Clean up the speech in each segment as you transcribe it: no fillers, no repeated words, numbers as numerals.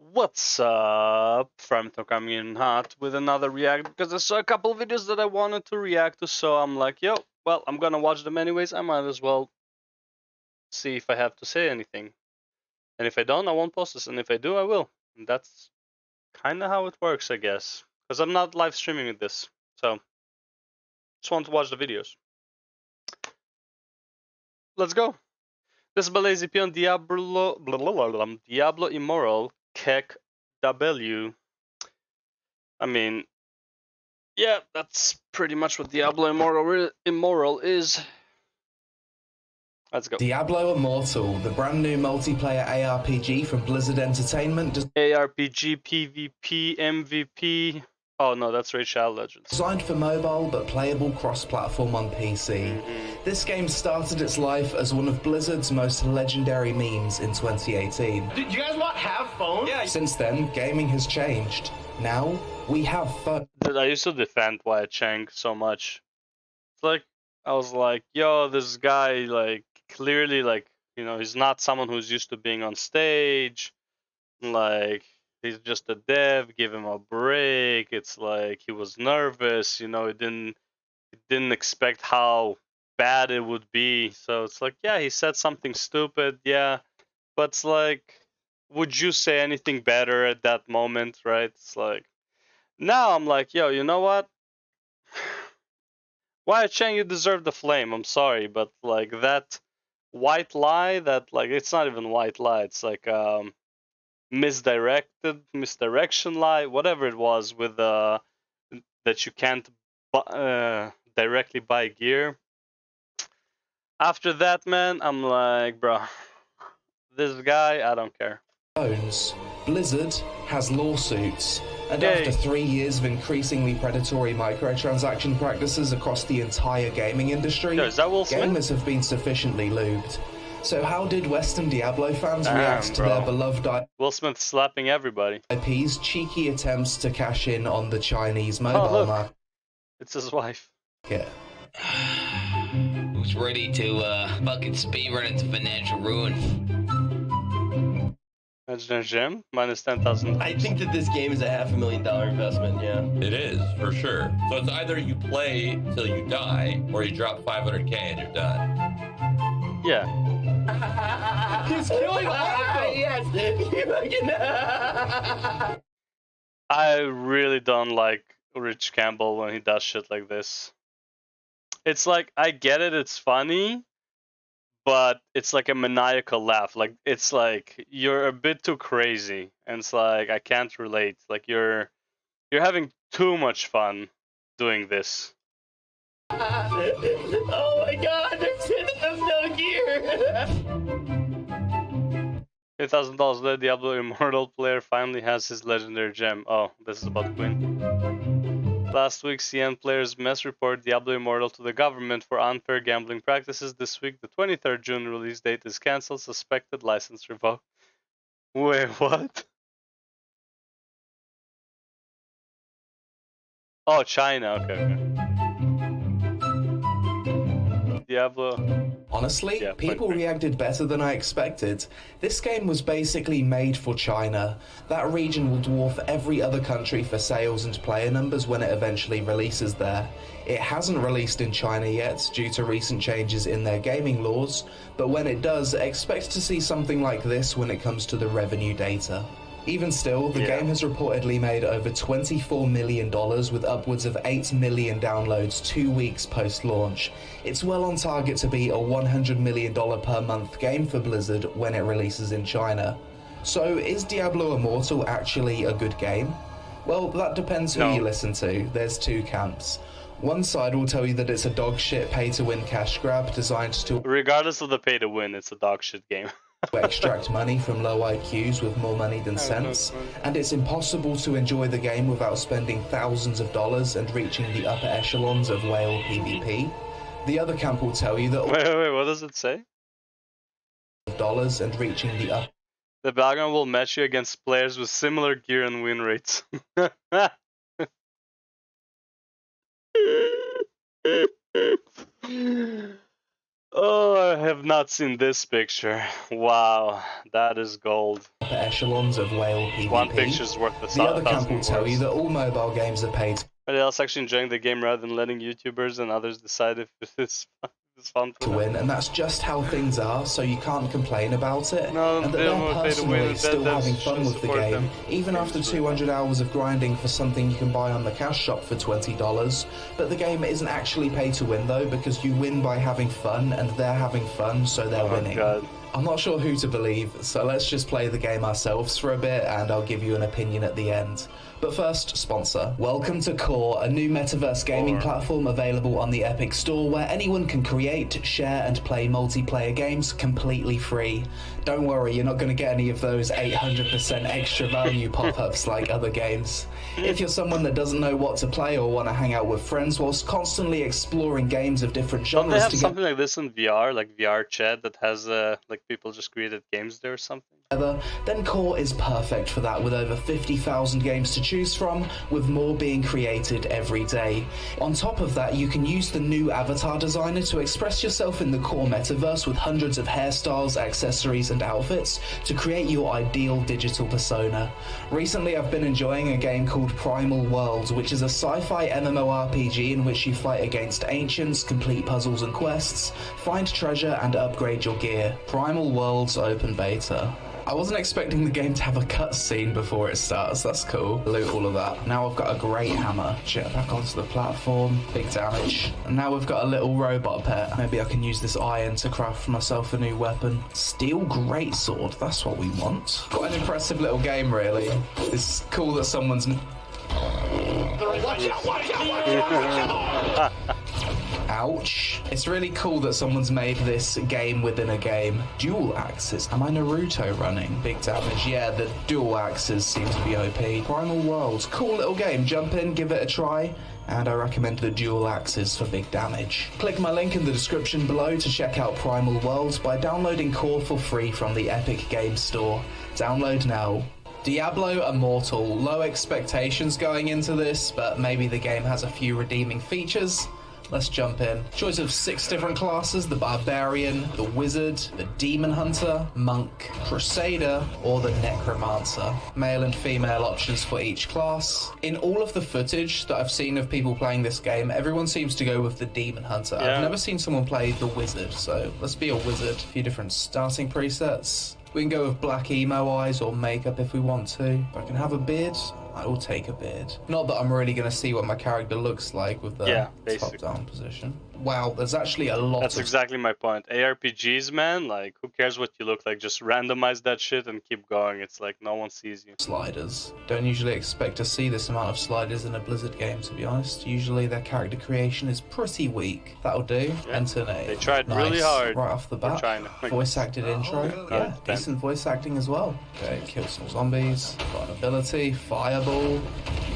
What's up? Frampton coming in hot with another react because I saw a couple videos that I wanted to react to, so I'm like, yo, well, I'm gonna watch them anyways. I might as well see if I have to say anything. And if I don't, I won't post this, and if I do, I will. And that's kind of how it works, I guess. Because I'm not live streaming with this, so just want to watch the videos. Let's go. This is TheLazyPeon Diablo Immoral KEKW. I mean, yeah, that's pretty much what Diablo Immoral is. Let's go. Diablo Immortal, the brand new multiplayer ARPG from Blizzard Entertainment. ARPG, PvP, MVP. Oh no, that's Raid Shadow Legends. Designed for mobile but playable cross-platform on PC. This game started its life as one of Blizzard's most legendary memes in 2018. Do you guys have phones? Yeah. Since then, gaming has changed. Now, we have phones. I used to defend Wyatt Chang so much. It's like, I was like, yo, this guy, like, clearly, like, you know, he's not someone who's used to being on stage. Like, he's just a dev, give him a break. It's like he was nervous, you know, he didn't expect how bad it would be. So it's like, yeah, he said something stupid, yeah. But it's like, would you say anything better at that moment, right? It's like, now I'm like, yo, you know what? Wyatt Chang, you deserve the flame. I'm sorry, but like that white lie, that like it's not even white lie. It's like misdirection lie, whatever it was, with that you can't directly buy gear. After that, man, I'm like, bro, this guy, I don't care. Blizzard has lawsuits, and after 3 years of increasingly predatory microtransaction practices across the entire gaming industry, Yo, is that Will Smith? gamers have been sufficiently lubed. So how did Western Diablo fans react to their beloved Will Smith slapping everybody? IP's cheeky attempts to cash in on the Chinese mobile market? It's his wife. Yeah. Who's ready to fucking speedrun into financial ruin? Legendary Gem, minus 10,000. I think that this game is a $500,000 investment, yeah. It is, for sure. So it's either you play till you die, or you drop 500K and you're done. Yeah. He's killing Yes! I really don't like Rich Campbell when he does shit like this. It's like, I get it, it's funny, but it's like a maniacal laugh. Like, it's like, you're a bit too crazy, and it's like, I can't relate. Like, you're having too much fun doing this. Oh my god, there's no gear! $8,000 the Diablo Immortal player finally has his legendary gem. Oh, this is about Queen. Last week, CN players mess report Diablo Immortal to the government for unfair gambling practices. This week, the 23rd June release date is cancelled. Suspected license revoked. Wait, what? Oh, China. Okay. Diablo. Honestly, Yeah, people reacted better than I expected. This game was basically made for China. That region will dwarf every other country for sales and player numbers when it eventually releases there. It hasn't released in China yet due to recent changes in their gaming laws, but when it does, expect to see something like this when it comes to the revenue data. Even still, the game has reportedly made over $24 million with upwards of 8 million downloads 2 weeks post-launch. It's well on target to be a $100 million per month game for Blizzard when it releases in China. So is Diablo Immortal actually a good game? Well, that depends who you listen to. There's two camps. One side will tell you that it's a dogshit pay-to-win cash grab designed to... Regardless of the pay-to-win, it's a dogshit game. extract money from low IQs with more money than sense, and it's impossible to enjoy the game without spending thousands of dollars and reaching the upper echelons of whale PvP. The other camp will tell you that Wait, what does it say? dollars and reaching the upper... The background will match you against players with similar gear and win rates. Oh, I have not seen this picture. Wow, that is gold. upper echelons of whale PvP. One picture's worth The other camp will 1,000 tell you words. that all mobile games are paid Anybody else actually enjoying the game rather than letting YouTubers and others decide if it's fun for to them? win, and that's just how things are, so you can't complain about it. No, and that they they're don't want to pay to win, personally and still devs having fun shouldn't with the support game, them. even Games after should. 200 hours of grinding for something you can buy on the cash shop for $20. But the game isn't actually pay to win though, because you win by having fun, and they're having fun, so they're winning. God. I'm not sure who to believe, so let's just play the game ourselves for a bit and I'll give you an opinion at the end. But first, sponsor. Welcome to Core, a new metaverse gaming platform available on the Epic Store where anyone can create, share and play multiplayer games completely free. Don't worry, you're not going to get any of those 800% extra value pop-ups like other games. If you're someone that doesn't know what to play or want to hang out with friends whilst constantly exploring games of different Don't genres they have to get something like this in VR, like VR chat that has like people just created games there or something? then Core is perfect for that, with over 50,000 games to choose from, with more being created every day. On top of that, you can use the new avatar designer to express yourself in the Core metaverse with hundreds of hairstyles, accessories and outfits to create your ideal digital persona. Recently I've been enjoying a game called Primal Worlds, which is a sci-fi MMORPG in which you fight against ancients, complete puzzles and quests, find treasure and upgrade your gear. Primal Worlds Open Beta. I wasn't expecting the game to have a cutscene before it starts. That's cool. Loot all of that. Now I've got a great hammer. Jet back onto the platform. Big damage. And now we've got a little robot pet. Maybe I can use this iron to craft myself a new weapon. Steel greatsword. That's what we want. Quite an impressive little game, really. It's cool that someone's... Ouch. It's really cool that someone's made this game within a game. Dual axes. Am I Naruto running? Big damage. Yeah, the dual axes seem to be OP. Primal Worlds. Cool little game. Jump in, give it a try. And I recommend the dual axes for big damage. Click my link in the description below to check out Primal Worlds by downloading Core for free from the Epic Games Store. Download now. Diablo Immortal. Low expectations going into this, but maybe the game has a few redeeming features. Let's jump in. Choice of 6 different classes: the Barbarian, the Wizard, the Demon Hunter, Monk, Crusader, or the Necromancer. Male and female options for each class. In all of the footage that I've seen of people playing this game, everyone seems to go with the Demon Hunter. Yeah. I've never seen someone play the Wizard, so let's be a Wizard. A few different starting presets. We can go with black emo eyes or makeup if we want to. If I can have a beard, I will take a beard. Not that I'm really going to see what my character looks like with the top-down position. Wow, there's actually a lot That's of... exactly my point. ARPGs, man, like, who cares what you look like? Just randomize that shit and keep going. It's like no one sees you. sliders. Don't usually expect to see this amount of sliders in a Blizzard game, to be honest. Usually their character creation is pretty weak. That'll do. Yeah. Enter name. They tried Nice. really hard. Right off the They're bat. trying to- Voice acted intro. Yeah, Ben. decent voice acting as well. Okay, kill some zombies. Got an ability. Fireball.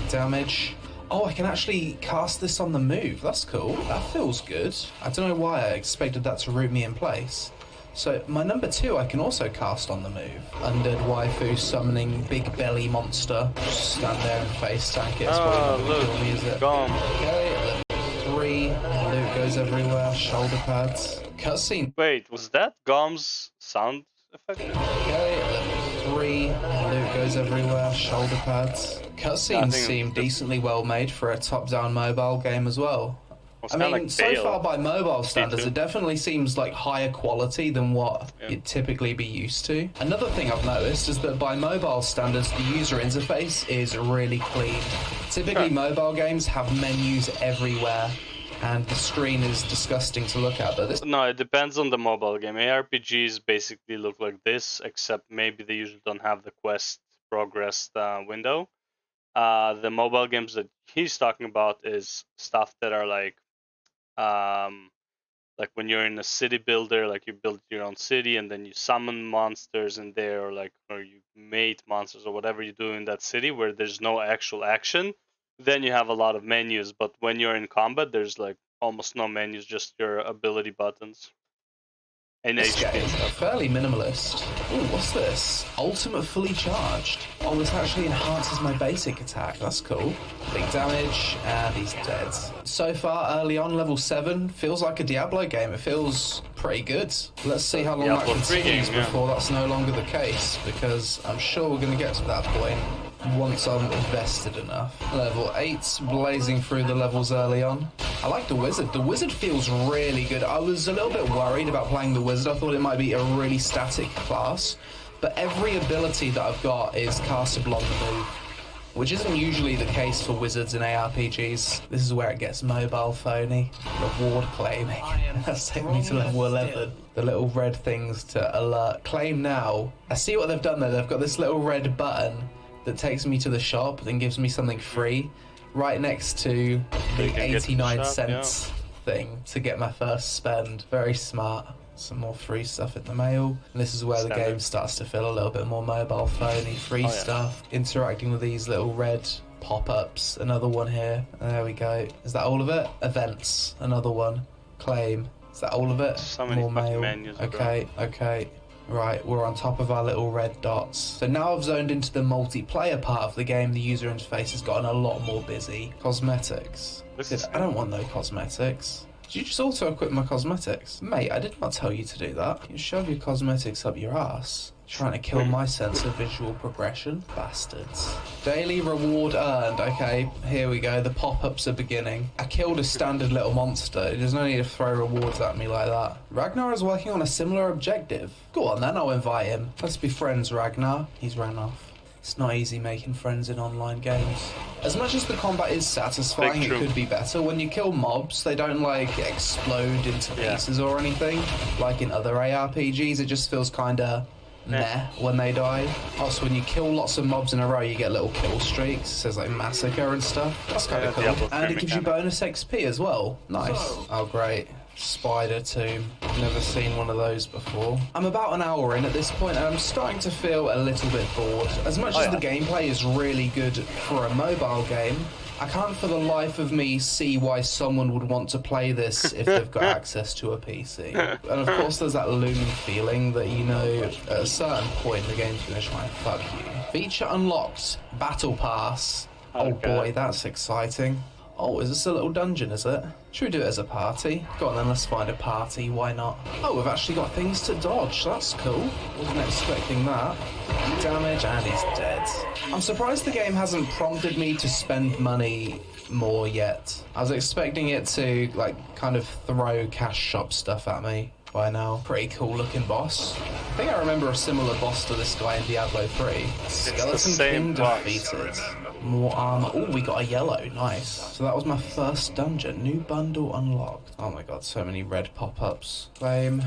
Damage. Oh, I can actually cast this on the move. That's cool. That feels good. I don't know why I expected that to root me in place. So my number 2 I can also cast on the move. Undead waifu summoning big belly monster. Just stand there and face tank it. It's Oh, probably not look, gonna kill me, is it? gone. Okay, level 3. Loot goes everywhere. Shoulder pads. Cutscene. Wait, was that Gom's sound effect? Okay, level 3. Loot goes everywhere. Shoulder pads. Cutscenes seem decently well made for a top-down mobile game as well. I mean, like so far by mobile standards, C2. it definitely seems like higher quality than what you'd typically be used to. Another thing I've noticed is that by mobile standards, the user interface is really clean. Typically, mobile games have menus everywhere, and the screen is disgusting to look at. But this No, it depends on the mobile game. ARPGs basically look like this, except maybe they usually don't have the quest progress window. The mobile games that he's talking about is stuff that are like when you're in a city builder, like you build your own city and then you summon monsters in there, or you mate monsters or whatever you do in that city where there's no actual action. Then you have a lot of menus, but when you're in combat, there's like almost no menus, just your ability buttons. in This HP game and is stuff. fairly minimalist. Oh, what's this? Ultimate fully charged. Oh, this actually enhances my basic attack. That's cool. Big damage, and he's dead. So far, early on, level 7, feels like a Diablo game. It feels pretty good. Let's see how long that Diablo 3 continues game, yeah. before that's no longer the case, because I'm sure we're going to get to that point once I'm invested enough. Level 8, blazing through the levels early on. I like the wizard. The wizard feels really good. I was a little bit worried about playing the wizard. I thought it might be a really static class, but every ability that I've got is castable on the move, which isn't usually the case for wizards in ARPGs. This is where it gets mobile phony. Reward claiming. That's taking me to level 11. The little red things to alert. Claim now. I see what they've done there. They've got this little red button that takes me to the shop and gives me something free right next to the can get to the 89 shop, cents thing to get my first spend. Very smart. Some more free stuff in the mail. And this is where the Standard. game starts to feel a little bit more mobile phony. Free stuff. Interacting with these little red pop-ups. Another one here. There we go. Is that all of it? Events. Another one. Claim. Is that all of it? So many more fucking mail. menus, bro. Okay. Right, we're on top of our little red dots. So now I've zoned into the multiplayer part of the game. The user interface has gotten a lot more busy. Cosmetics. I don't want no cosmetics. Did you just auto-equip my cosmetics? Mate, I did not tell you to do that. You shove your cosmetics up your ass. Trying to kill my sense of visual progression. Bastards. Daily reward earned. Okay, here we go. The pop-ups are beginning. I killed a standard little monster. There's no need to throw rewards at me like that. Ragnar is working on a similar objective. Go on then, I'll invite him. Let's be friends, Ragnar. He's ran off. It's not easy making friends in online games. As much as the combat is satisfying, it could be better. When you kill mobs, they don't like explode into pieces or anything. Like in other ARPGs, it just feels kinda meh when they die. Also, when you kill lots of mobs in a row, you get little kill streaks. It says like massacre and stuff. That's kind of cool. Diablo And it 3 gives you mechanic. bonus XP as well. Nice. Oh, great. Spider tomb. Never seen one of those before. I'm about an hour in at this point and I'm starting to feel a little bit bored. As much as the gameplay is really good for a mobile game, I can't for the life of me see why someone would want to play this if they've got access to a PC. And of course there's that looming feeling that, you know, at a certain point the game's going to try and fuck you. Feature unlocked. Battle Pass. Oh boy, that's exciting. Oh, is this a little dungeon, is it? Should we do it as a party? Go on then, let's find a party, why not? Oh, we've actually got things to dodge, that's cool. Wasn't expecting that. Damage, and he's dead. I'm surprised the game hasn't prompted me to spend money more yet. I was expecting it to, like, kind of throw cash shop stuff at me by now. Pretty cool looking boss. I think I remember a similar boss to this guy in Diablo 3. Skeleton same King boss. defeated. More armor. Oh, we got a yellow. Nice. So that was my first dungeon. New bundle unlocked. Oh my god, so many red pop-ups. Claim.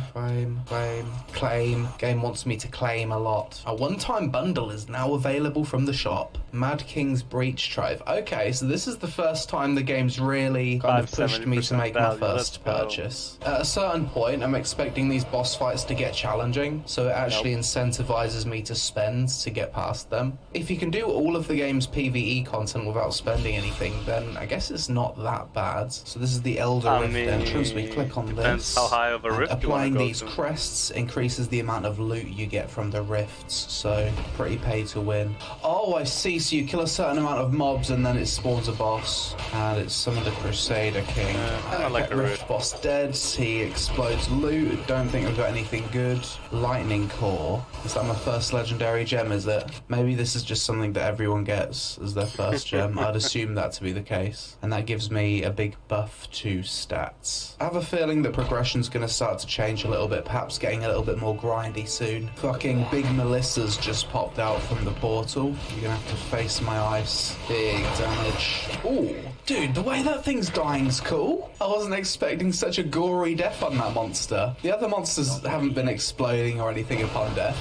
Game wants me to claim a lot. A one-time bundle is now available from the shop. Mad King's Breach Trove. Okay, so this is the first time the game's really kind of pushed me to make my first purchase. At a certain point, I'm expecting these boss fights to get challenging, so it actually incentivizes me to spend to get past them. If you can do all of the game's PvE content without spending anything, then I guess it's not that bad. So this is the Elder Rift entrance. We click on depends this. how high of a and rift you wanna applying go these to. crests increases the amount of loot you get from the rifts, so pretty pay to win. Oh, I see. So you kill a certain amount of mobs and then it spawns a boss, and it's summoned a Crusader King. kinda like a Rift boss dead. He explodes loot. Don't think I've got anything good. Lightning Core. Is that my first legendary gem, is it? Maybe this is just something that everyone gets as their first gem. I'd assume that to be the case. And that gives me a big buff to stats. I have a feeling that progression's going to start to change a little bit, perhaps getting a little bit more grindy soon. Fucking Big Melissa's just popped out from the portal. You're going to have to face my ice. Big damage. Ooh, dude, the way that thing's dying's cool. I wasn't expecting such a gory death on that monster. The other monsters haven't been exploding or anything upon death.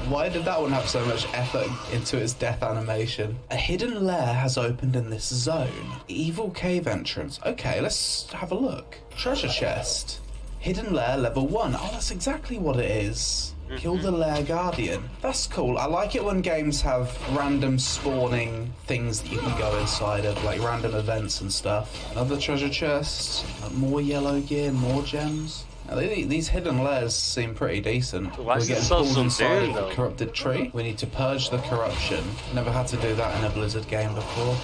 Why did that one have so much effort into its death animation? A hidden lair has opened in this zone. Evil cave entrance. Okay, let's have a look. Treasure chest. Hidden lair level 1. Oh, that's exactly what it is. Kill the lair guardian. That's cool. I like it when games have random spawning things that you can go inside of, like random events and stuff. Another treasure chest. More yellow gear, more gems. Now, these hidden lairs seem pretty decent. Why We're is it getting so pulled inside zoomed in, of the though? corrupted tree. We need to purge the corruption. Never had to do that in a Blizzard game before.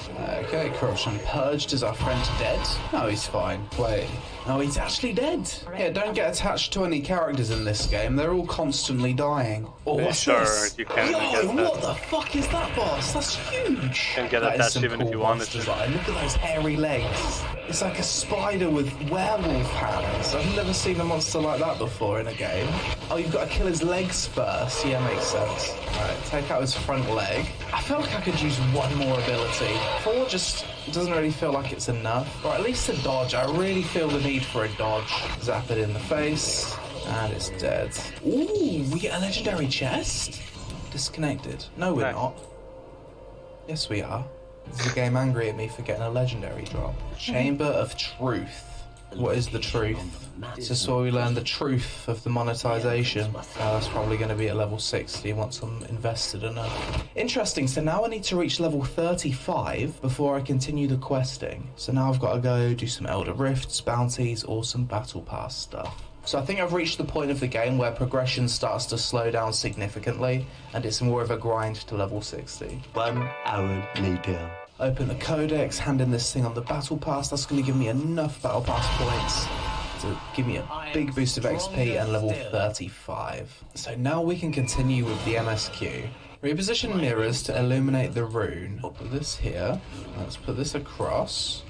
Okay, corruption purged. Is our friend dead? No, he's fine. Wait. No, he's actually dead. Yeah, don't get attached to any characters in this game. They're all constantly dying. Oh, what's Sure, this? you can Yo, get that. what the fuck is that, boss? That's huge. Can get That is attached some even if cool you wanted boss to. design. Look at those hairy legs. It's like a spider with werewolf hands. I've never seen a monster like that before in a game. Oh, you've got to kill his legs first. Yeah, makes sense. Alright, take out his front leg. I feel like I could use one more ability. 4 just doesn't really feel like it's enough. Or at least a dodge. I really feel the need for a dodge. Zap it in the face. And it's dead. Ooh, we get a legendary chest? Disconnected. No, we're Okay. not. Yes, we are. Is the game angry at me for getting a legendary drop? Chamber of Truth. What is the truth? Is this where we learn the truth of the monetization? That's probably going to be at level 60 once I'm invested enough. Interesting, so now I need to reach level 35 before I continue the questing. So now I've got to go do some Elder Rifts, bounties, or some Battle Pass stuff. So I think I've reached the point of the game where progression starts to slow down significantly, and it's more of a grind to level 60. 1 hour later. Open the codex, hand in this thing on the battle pass. That's going to give me enough battle pass points to give me a big boost of XP and level 35. So now we can continue with the MSQ. Reposition mirrors to illuminate the rune. Put this here. Let's put this across.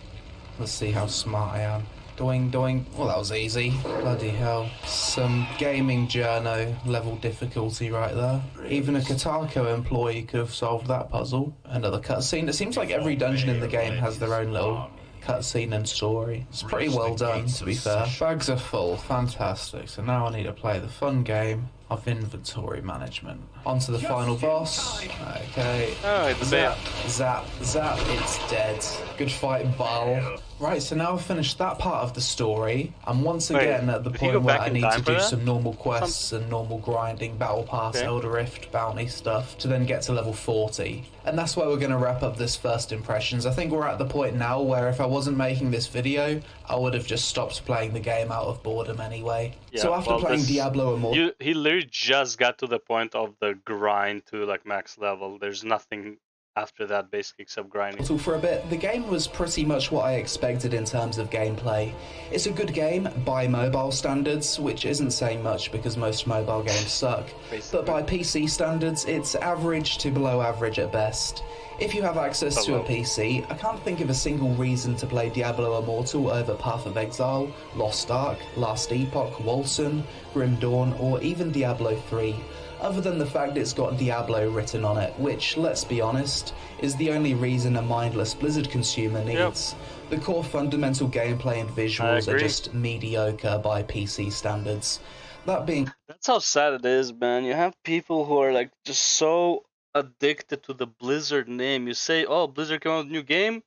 Let's see how smart I am. Doing. Well, that was easy. Bloody hell. Some gaming journo level difficulty right there. Even a Kotaku employee could have solved that puzzle. Another cutscene. It seems like every dungeon in the game has their own little cutscene and story. It's pretty well done, to be fair. Bags are full. Fantastic. So now I need to play the fun game of inventory management. On to the final boss. Okay. Oh, it's Zap, bad. zap, zap, it's dead. Good fight, Bal. Right, so now I've finished that part of the story. I'm once again at the did he go point where back I in need time to for do that? some normal quests and normal grinding, battle pass, Okay. Elder Rift, bounty stuff, to then get to level 40. And that's where we're going to wrap up this first impressions. I think we're at the point now where if I wasn't making this video, I would have just stopped playing the game out of boredom anyway. Yeah, So after well, playing this- Diablo Immortal, He literally just got to the point of the grind to like max level. There's nothing after that basically except grinding. for a bit, the game was pretty much what I expected in terms of gameplay. It's a good game by mobile standards, which isn't saying much because most mobile games suck, but by PC standards, it's average to below average at best. If you have access to a PC, I can't think of a single reason to play Diablo Immortal over Path of Exile, Lost Ark, Last Epoch, Wolcen, Grim Dawn, or even Diablo 3. Other than the fact it's got Diablo written on it, which, let's be honest, is the only reason a mindless Blizzard consumer needs. The core fundamental gameplay and visuals are just mediocre by PC standards. That being That's how sad it is, man. You have people who are like just so addicted to the Blizzard name. You say, "Oh, Blizzard came out with a new game.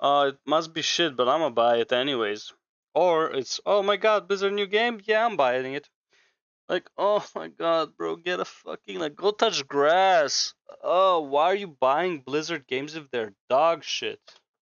It must be shit, but I'm gonna buy it anyways." Or it's, "Oh my God, Blizzard new game? Yeah, I'm buying it." Like, oh my God, bro, get a fucking like go touch grass. Oh, why are you buying Blizzard games if they're dog shit?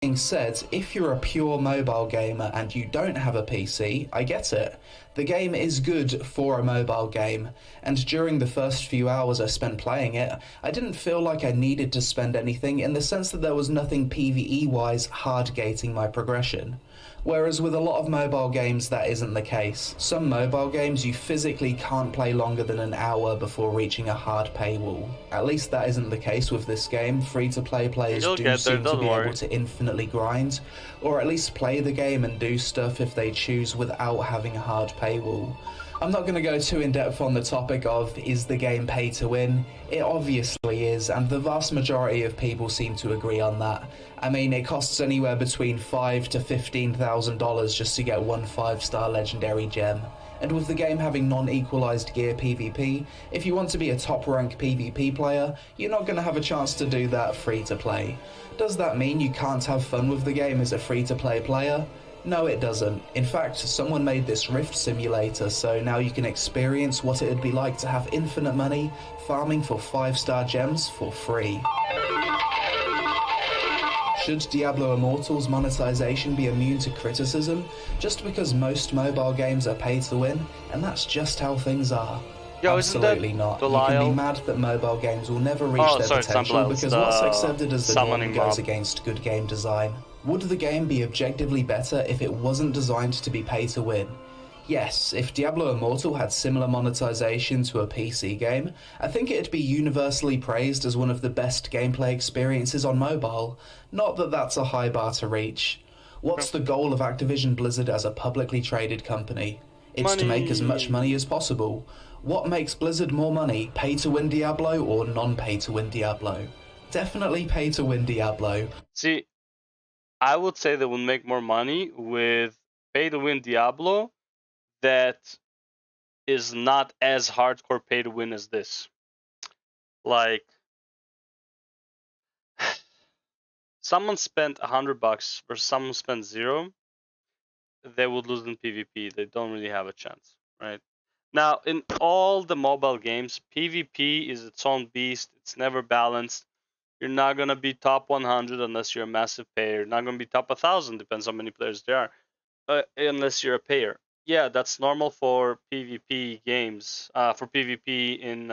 being said, if you're a pure mobile gamer and you don't have a PC, I get it. The game is good for a mobile game, and during the first few hours I spent playing it, I didn't feel like I needed to spend anything in the sense that there was nothing PvE-wise hard gating my progression. Whereas with a lot of mobile games that isn't the case. Some mobile games you physically can't play longer than an hour before reaching a hard paywall. At least that isn't the case with this game. Free-to-play players You'll do get there, seem to don't be worry. able to infinitely grind, or at least play the game and do stuff if they choose without having a hard paywall. I'm not going to go too in-depth on the topic of, is the game pay to win? It obviously is, and the vast majority of people seem to agree on that. I mean, it costs anywhere between $5,000 to $15,000 just to get one 5-star legendary gem. And with the game having non-equalized gear PvP, if you want to be a top-rank PvP player, you're not going to have a chance to do that free-to-play. Does that mean you can't have fun with the game as a free-to-play player? No, it doesn't. In fact, someone made this Rift simulator, so now you can experience what it'd be like to have infinite money, farming for 5-star gems for free. Should Diablo Immortal's monetization be immune to criticism just because most mobile games are pay to win, and that's just how things are? Yo, Absolutely isn't not. that You can be Belial? mad that mobile games will never reach Oh, their sorry, it's not potential Belial. It's because what's the accepted as the norm summoning goes mob. against good game design. Would the game be objectively better if it wasn't designed to be pay to win? Yes, if Diablo Immortal had similar monetization to a PC game, I think it'd be universally praised as one of the best gameplay experiences on mobile. Not that that's a high bar to reach. What's the goal of Activision Blizzard as a publicly traded company? It's to make as much money as possible. What makes Blizzard more money, pay-to-win Diablo or non-pay-to-win Diablo? Definitely pay-to-win Diablo. See, I would say they would make more money with pay-to-win Diablo that is not as hardcore pay-to-win as this. Like, someone spent $100 versus someone spent $0, they would lose in PvP. They don't really have a chance, right? Now, in all the mobile games, PvP is its own beast. It's never balanced. You're not gonna be top 100 unless you're a massive payer. You're not gonna be top 1,000, depends how many players there are, unless you're a payer. Yeah, that's normal for PvP games. For PvP in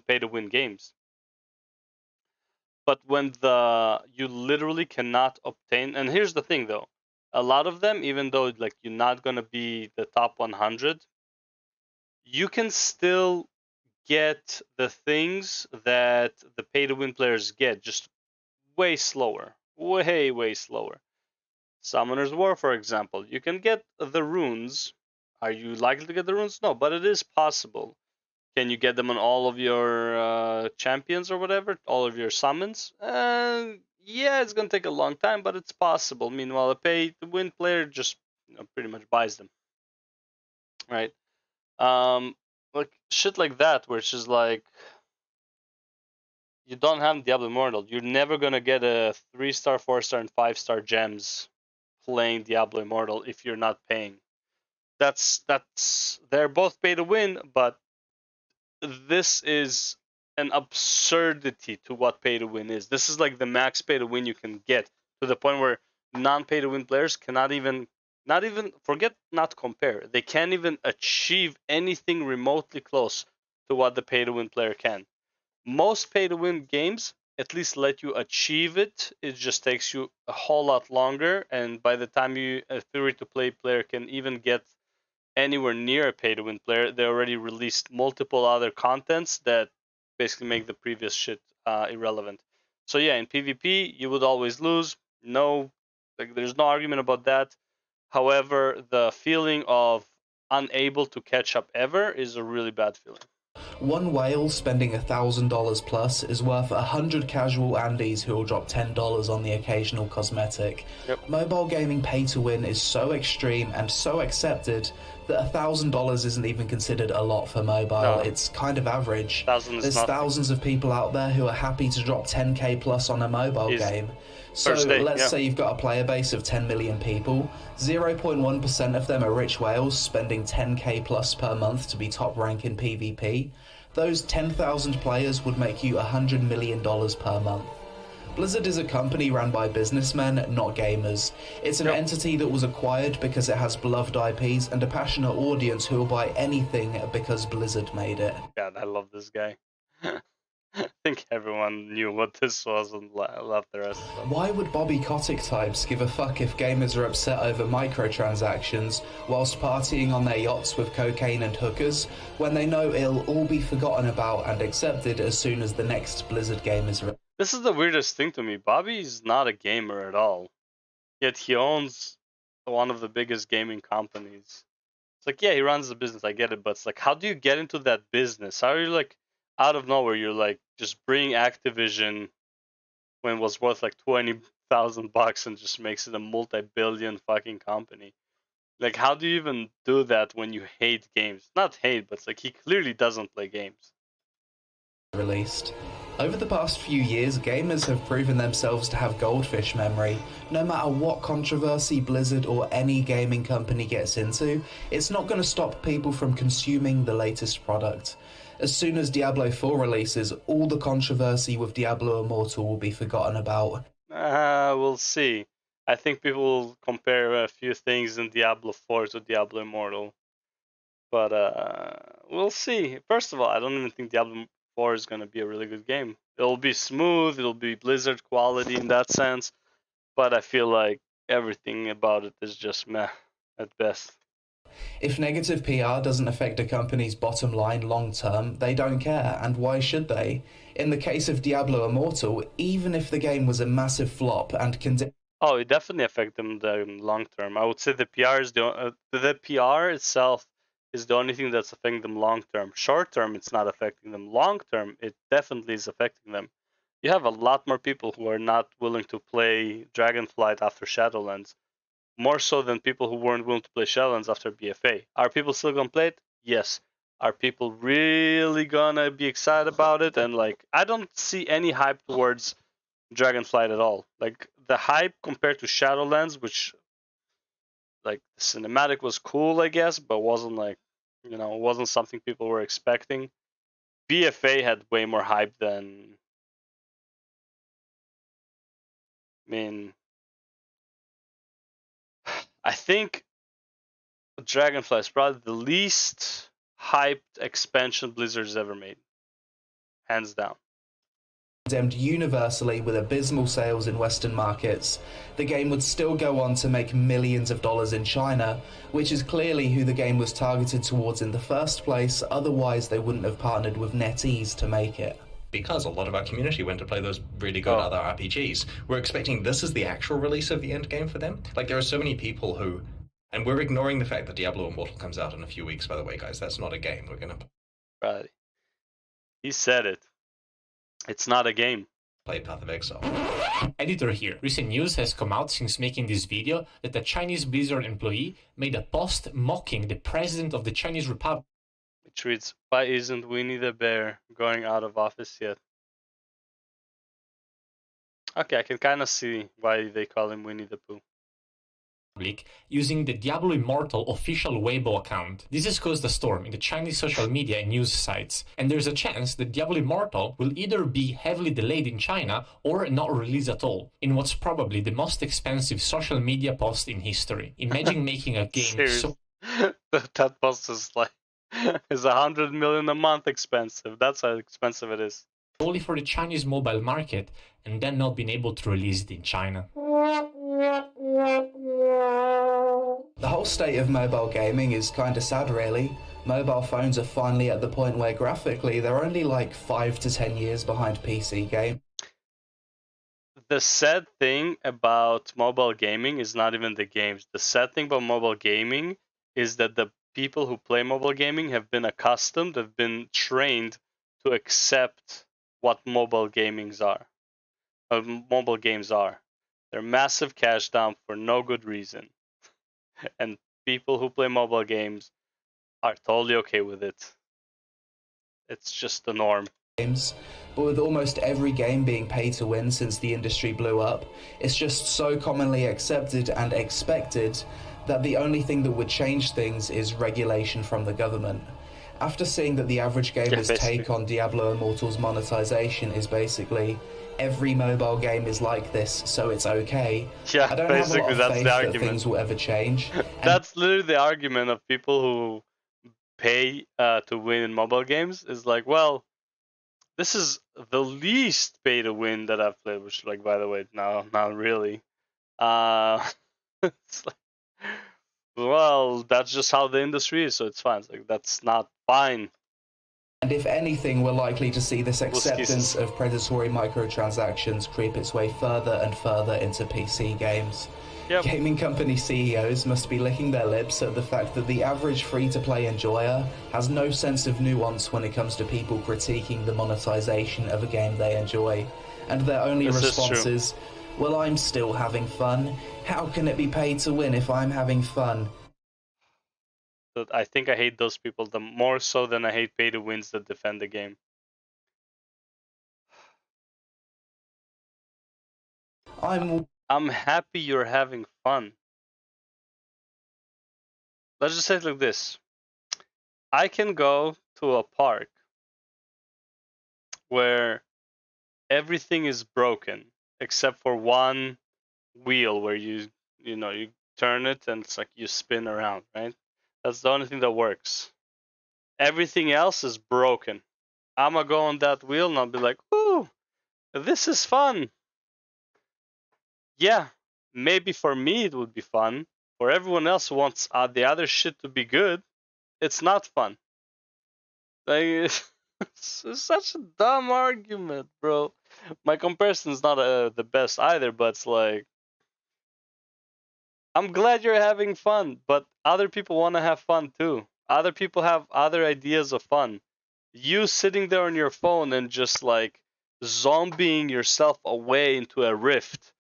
pay-to-win games. But when you literally cannot obtain, and here's the thing though, a lot of them, even though like you're not gonna be the top 100, you can still get the things that the pay-to-win players get, just way slower, way slower. Summoner's War, for example, you can get the runes. Are you likely to get the runes? No, but it is possible. Can you get them on all of your champions or whatever? All of your summons? Yeah, it's gonna take a long time, but it's possible. Meanwhile, a pay-to-win player just pretty much buys them, right? Like shit like that, which is like you don't have Diablo Immortal. You're never gonna get a 3-star, 4-star, and 5-star gems playing Diablo Immortal if you're not paying. That's they're both pay to win, but this is an absurdity to what pay to win is. This is like the max pay to win you can get, to the point where non-pay to win players cannot even forget, not compare. They can't even achieve anything remotely close to what the pay to win player can. Most pay to win games at least let you achieve it. It just takes you a whole lot longer, and by the time a free to play player can even get anywhere near a pay to win player, they already released multiple other contents that basically make the previous shit irrelevant. So yeah, in PvP you would always lose. No, like there's no argument about that. However, the feeling of unable to catch up ever is a really bad feeling. One whale spending $1,000 plus is worth 100 casual Andes who will drop $10 on the occasional cosmetic. Yep. Mobile gaming pay to win is so extreme and so accepted that $1,000 isn't even considered a lot for mobile. No. It's kind of average. There's thousands of people out there who are happy to drop 10k plus on a mobile game. So let's say you've got a player base of 10 million people, 0.1% of them are rich whales spending 10k plus per month to be top rank in PvP. Those 10,000 players would make you $100 million per month. Blizzard is a company run by businessmen, not gamers. It's an entity that was acquired because it has beloved IPs and a passionate audience who will buy anything because Blizzard made it. God, I love this guy. I think everyone knew what this was and loved the rest of them. Why would Bobby Kotick types give a fuck if gamers are upset over microtransactions whilst partying on their yachts with cocaine and hookers, when they know it'll all be forgotten about and accepted as soon as the next Blizzard game is released? This is the weirdest thing to me. Bobby's not a gamer at all, yet he owns one of the biggest gaming companies. It's like, yeah, he runs the business, I get it, but it's like, how do you get into that business? How are you like, out of nowhere, you're like, just bring Activision when it was worth like $20,000 and just makes it a multi-billion fucking company. Like, how do you even do that when you hate games? Not hate, but it's like he clearly doesn't play games. Released. Over the past few years, gamers have proven themselves to have goldfish memory. No matter what controversy Blizzard or any gaming company gets into, it's not going to stop people from consuming the latest product. As soon as Diablo 4 releases, all the controversy with Diablo Immortal will be forgotten about. We'll see. I think people will compare a few things in Diablo 4 to Diablo Immortal. But we'll see. First of all, I don't even think Diablo 4 is going to be a really good game. It'll be smooth, it'll be Blizzard quality in that sense, but I feel like everything about it is just meh at best. If negative PR doesn't affect a company's bottom line long term, they don't care, and why should they? In the case of Diablo Immortal, even if the game was a massive flop and Oh, it definitely affected them the long term. I would say the PR is the PR itself is the only thing that's affecting them long term. Short term, it's not affecting them. Long term, it definitely is affecting them. You have a lot more people who are not willing to play Dragonflight after Shadowlands, more so than people who weren't willing to play Shadowlands after BFA. Are people still gonna play it? Yes. Are people really gonna be excited about it? And like, I don't see any hype towards Dragonflight at all. Like the hype compared to Shadowlands, which like the cinematic was cool, I guess, but wasn't like, wasn't something people were expecting. BFA had way more hype than, I mean, I think Dragonflight is probably the least hyped expansion Blizzard's ever made, hands down. condemned universally with abysmal sales in Western markets, the game would still go on to make millions of dollars in China, which is clearly who the game was targeted towards in the first place, otherwise they wouldn't have partnered with NetEase to make it. Because a lot of our community went to play those really good other RPGs. We're expecting this is the actual release of the end game for them. Like, there are so many people who... And we're ignoring the fact that Diablo Immortal comes out in a few weeks, by the way, guys. That's not a game. We're going to... Right. He said it. It's not a game. Play Path of Exile. Editor here. Recent news has come out since making this video that a Chinese Blizzard employee made a post mocking the president of the Chinese Republic. Which reads, why isn't Winnie the Bear going out of office yet? Okay, I can kind of see why they call him Winnie the Pooh. Using the Diablo Immortal official Weibo account. This has caused a storm in the Chinese social media and news sites, and there's a chance that Diablo Immortal will either be heavily delayed in China or not released at all, in what's probably the most expensive social media post in history. Imagine making a game so... That post is like, is 100 million a month expensive. That's how expensive it is. Only for the Chinese mobile market, and then not being able to release it in China. The whole state of mobile gaming is kinda sad, really. Mobile phones are finally at the point where graphically they're only like 5 to 10 years behind PC games. The sad thing about mobile gaming is not even the games. The sad thing about mobile gaming is that the people who play mobile gaming have been accustomed, have been trained to accept what mobile games are. They're massive cash dump for no good reason. And people who play mobile games are totally okay with it. It's just the norm. But with almost every game being pay to win since the industry blew up, it's just so commonly accepted and expected that the only thing that would change things is regulation from the government. After seeing that the average gamer's take on Diablo Immortal's monetization is basically every mobile game is like this, so it's okay. Yeah, I don't have a lot of that's faith the that argument. things will ever change. That's literally the argument of people who pay to win in mobile games. Is like, well, this is the least pay to win that I've played. Which, like, by the way, no, not really. It's like, well, that's just how the industry is, so it's fine. It's like, that's not fine. And if anything, we're likely to see this acceptance of predatory microtransactions creep its way further and further into PC games. Yep. Gaming company CEOs must be licking their lips at the fact that the average free-to-play enjoyer has no sense of nuance when it comes to people critiquing the monetization of a game they enjoy. And their only response is, well, I'm still having fun. How can it be paid to win if I'm having fun? I think I hate those people the more so than I hate pay to wins that defend the game. I'm happy you're having fun. Let's just say it like this. I can go to a park where everything is broken except for one wheel where you turn it and it's like you spin around, right? That's the only thing that works. Everything else is broken. I'ma go on that wheel and I'll be like, ooh, this is fun. Yeah, maybe for me it would be fun. For everyone else who wants the other shit to be good, it's not fun. Like, it's such a dumb argument, bro. My comparison's not the best either, but it's like, I'm glad you're having fun, but other people want to have fun too. Other people have other ideas of fun. You sitting there on your phone and just like zombieing yourself away into a rift.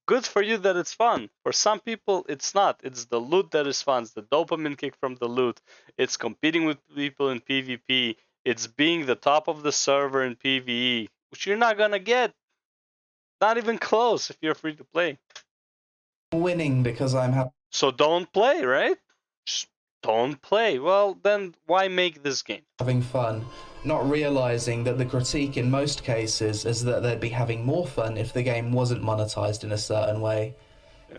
Good for you that it's fun. For some people, it's not. It's the loot that is fun. It's the dopamine kick from the loot. It's competing with people in PvP. It's being the top of the server in PvE, which you're not gonna get. Not even close if you're free to play. Winning because I'm happy. So don't play, right? Just don't play. Well, then why make this game? Having fun, not realizing that the critique in most cases is that they'd be having more fun if the game wasn't monetized in a certain way.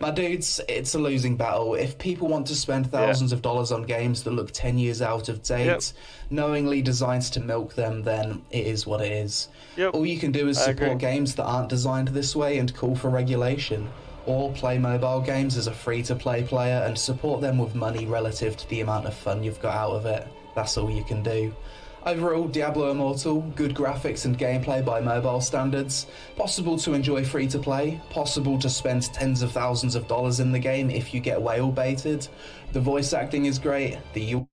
My dudes, it's a losing battle. If people want to spend thousands of dollars on games that look 10 years out of date, knowingly designed to milk them, then it is what it is. All you can do is support games that aren't designed this way and call for regulation. Or play mobile games as a free-to-play player and support them with money relative to the amount of fun you've got out of it. That's all you can do. Overall, Diablo Immortal, good graphics and gameplay by mobile standards, possible to enjoy free-to-play, possible to spend tens of thousands of dollars in the game if you get whale baited. The voice acting is great, the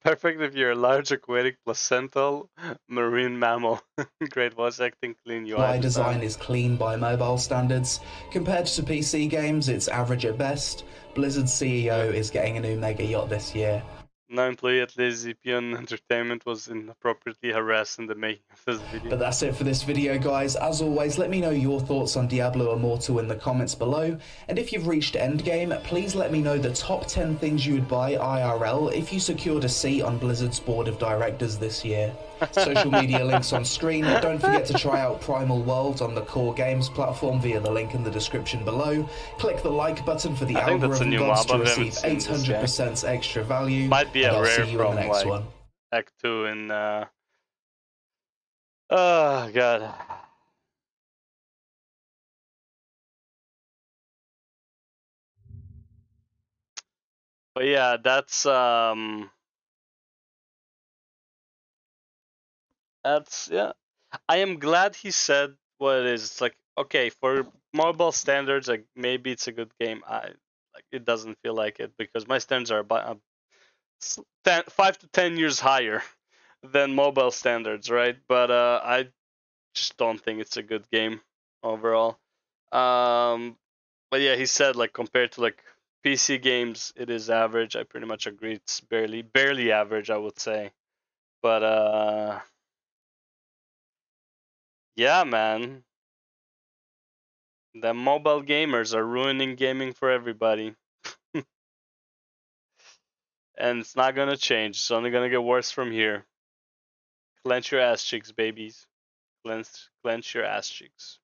Perfect if you're a large aquatic placental marine mammal. Great voice acting, clean UI design is clean by mobile standards. Compared to PC games, it's average at best. Blizzard's CEO is getting a new mega yacht this year. No employee at TheLazyPeon Entertainment was inappropriately harassed in the making of this video. But that's it for this video, guys. As always, let me know your thoughts on Diablo Immortal in the comments below. And if you've reached endgame, please let me know the top 10 things you would buy IRL if you secured a seat on Blizzard's board of directors this year. Social media links on screen. Don't forget to try out Primal Worlds on the Core Games platform via the link in the description below. Click the like button for the algorithm gods to receive 800% extra value. Might be a rare from like Act 2 in oh god. But yeah, that's yeah. I am glad he said what it is. It's like, okay, for mobile standards, like maybe it's a good game. It doesn't feel like it because my standards are about 5 to 10 years higher than mobile standards, right? But I just don't think it's a good game overall. But yeah, he said like compared to like PC games, it is average. I pretty much agree. It's barely average, I would say. But yeah, man. The mobile gamers are ruining gaming for everybody. And it's not gonna change. It's only gonna get worse from here. Clench your ass cheeks, babies. Clench your ass cheeks.